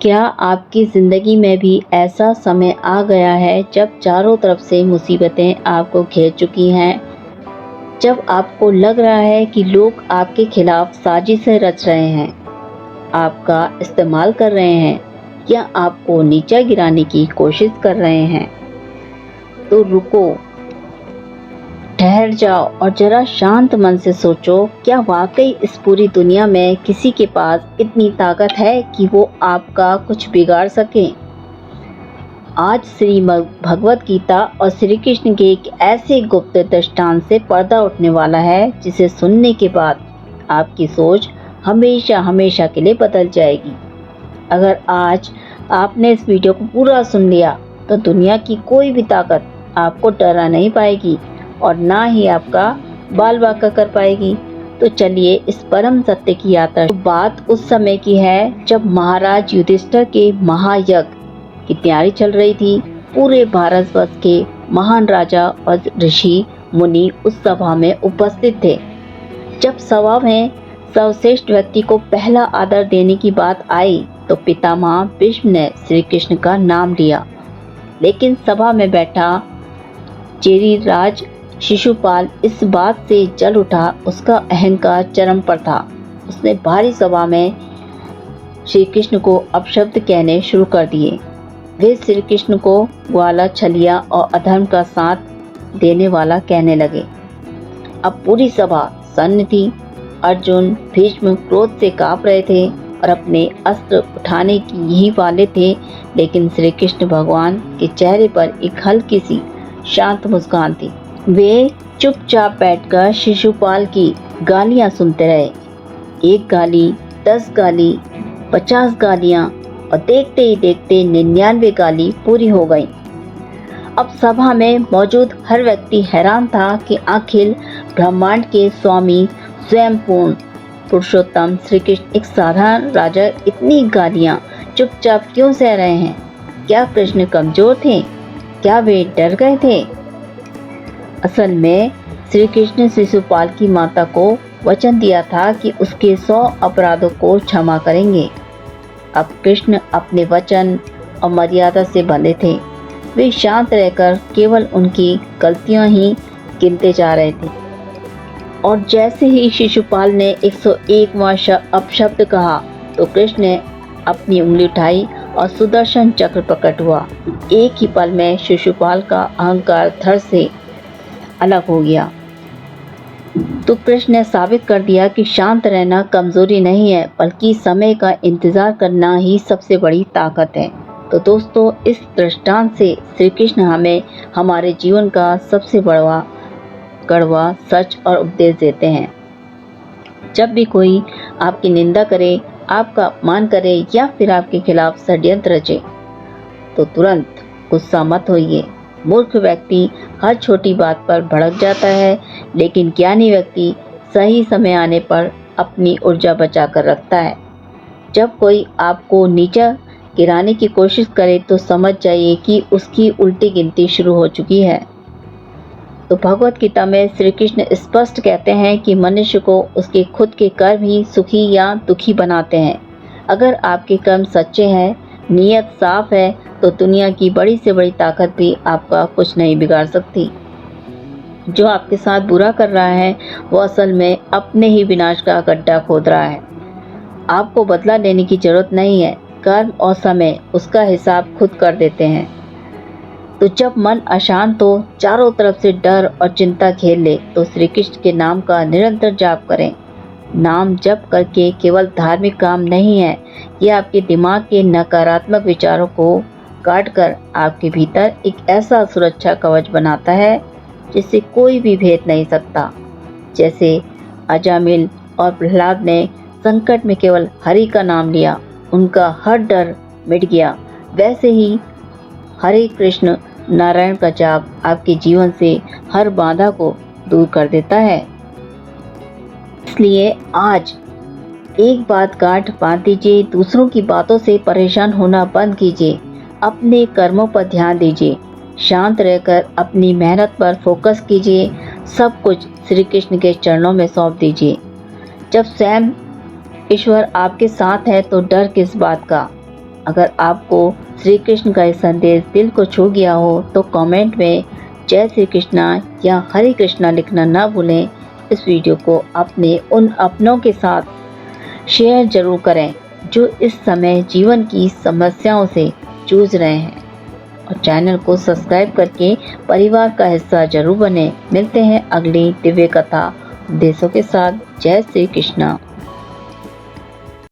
क्या आपकी ज़िंदगी में भी ऐसा समय आ गया है जब चारों तरफ से मुसीबतें आपको घेर चुकी हैं, जब आपको लग रहा है कि लोग आपके खिलाफ साजिशें रच रहे हैं, आपका इस्तेमाल कर रहे हैं या आपको नीचा गिराने की कोशिश कर रहे हैं? तो रुको, ठहर जाओ और जरा शांत मन से सोचो, क्या वाकई इस पूरी दुनिया में किसी के पास इतनी ताकत है कि वो आपका कुछ बिगाड़ सके? आज श्रीमद् भगवत गीता और श्री कृष्ण के एक ऐसे गुप्त दृष्टांत से पर्दा उठने वाला है जिसे सुनने के बाद आपकी सोच हमेशा हमेशा के लिए बदल जाएगी। अगर आज आपने इस वीडियो को पूरा सुन लिया तो दुनिया की कोई भी ताकत आपको डरा नहीं पाएगी और ना ही आपका बाल बांका कर पाएगी। तो चलिए इस परम सत्य की यात्रा। तो बात उस समय की है जब महाराज युधिष्ठिर के महायज्ञ की तैयारी चल रही थी। पूरे भारतवर्ष के महान राजा और ऋषि मुनि उस सभा में उपस्थित थे। जब सभा में सर्वश्रेष्ठ व्यक्ति को पहला आदर देने की बात आई तो पितामह भीष्म ने श्री कृष्ण का नाम लिया, लेकिन सभा में बैठा चेरी राज शिशुपाल इस बात से जल उठा। उसका अहंकार चरम पर था। उसने भारी सभा में श्री कृष्ण को अपशब्द कहने शुरू कर दिए। वे श्री कृष्ण को ग्वाला, छलिया और अधर्म का साथ देने वाला कहने लगे। अब पूरी सभा सन्न थी। अर्जुन, भीष्म क्रोध से कांप रहे थे और अपने अस्त्र उठाने की यही वाले थे, लेकिन श्री कृष्ण भगवान के चेहरे पर एक हल्की सी शांत मुस्कान थी। वे चुपचाप बैठकर शिशुपाल की गालियां सुनते रहे। 1 गाली, 10 गाली, 50 गालियां और देखते ही देखते 99 गाली पूरी हो गई। अब सभा में मौजूद हर व्यक्ति हैरान था कि आखिर ब्रह्मांड के स्वामी स्वयं पूर्ण पुरुषोत्तम श्री कृष्ण एक साधारण राजा इतनी गालियां चुपचाप क्यों सह रहे हैं? क्या कृष्ण कमजोर थे? क्या वे डर गए थे? असल में श्री कृष्ण शिशुपाल की माता को वचन दिया था कि उसके 100 अपराधों को क्षमा करेंगे। अब कृष्ण अपने वचन और मर्यादा से बंधे थे। वे शांत रहकर केवल उनकी गलतियां ही गिनते जा रहे थे। और जैसे ही शिशुपाल ने 101वां अपशब्द कहा तो कृष्ण ने अपनी उंगली उठाई और सुदर्शन चक्र प्रकट हुआ। एक ही पल में शिशुपाल का अहंकार धड़ से अलग हो गया। तो कृष्ण ने साबित कर दिया कि शांत रहना कमजोरी नहीं है, बल्कि समय का इंतजार करना ही सबसे बड़ी ताकत है। तो दोस्तों, इस दृष्टांत से श्री कृष्ण हमें हमारे जीवन का सबसे बड़ा कड़वा सच और उपदेश देते हैं। जब भी कोई आपकी निंदा करे, आपका अपमान करे या फिर आपके खिलाफ षड्यंत्र रचे तो तुरंत गुस्सा मत होइए। मूर्ख व्यक्ति हर छोटी बात पर भड़क जाता है, लेकिन ज्ञानी व्यक्ति सही समय आने पर अपनी ऊर्जा बचा कर रखता है। जब कोई आपको नीचा गिराने की कोशिश करे तो समझ जाइए कि उसकी उल्टी गिनती शुरू हो चुकी है। तो भगवत गीता में श्री कृष्ण स्पष्ट कहते हैं कि मनुष्य को उसके खुद के कर्म ही सुखी या दुखी बनाते हैं। अगर आपके कर्म सच्चे हैं, नीयत साफ है, तो दुनिया की बड़ी से बड़ी ताकत भी आपका कुछ नहीं बिगाड़ सकती। जो आपके साथ बुरा कर रहा है वो असल में अपने ही विनाश का गड्ढा खोद रहा है। आपको बदला लेने की जरूरत नहीं है। कर्म और समय उसका हिसाब खुद कर देते हैं। तो जब मन अशांत हो, चारों तरफ से डर और चिंता घेर ले, तो श्री कृष्ण के नाम का निरंतर जाप करें। नाम जप करके केवल धार्मिक काम नहीं है, यह आपके दिमाग के नकारात्मक विचारों को काट कर आपके भीतर एक ऐसा सुरक्षा कवच बनाता है जिसे कोई भी भेद नहीं सकता। जैसे अजामिल और प्रहलाद ने संकट में केवल हरि का नाम लिया, उनका हर डर मिट गया। वैसे ही हरे कृष्ण नारायण का जाप आपके जीवन से हर बाधा को दूर कर देता है। इसलिए आज एक बात गांठ बांध दीजिए, दूसरों की बातों से परेशान होना बंद कीजिए, अपने कर्मों पर ध्यान दीजिए, शांत रहकर अपनी मेहनत पर फोकस कीजिए, सब कुछ श्री कृष्ण के चरणों में सौंप दीजिए। जब स्वयं ईश्वर आपके साथ है तो डर किस बात का। अगर आपको श्री कृष्ण का ये संदेश दिल को छू गया हो तो कमेंट में जय श्री कृष्णा या हरे कृष्णा लिखना ना भूलें। इस वीडियो को अपने उन अपनों के साथ शेयर जरूर करें जो इस समय जीवन की समस्याओं से जूझ रहे हैं, और चैनल को सब्सक्राइब करके परिवार का हिस्सा जरूर बने। मिलते हैं अगली दिव्य कथा उपदेशों के साथ। जय श्री कृष्णा।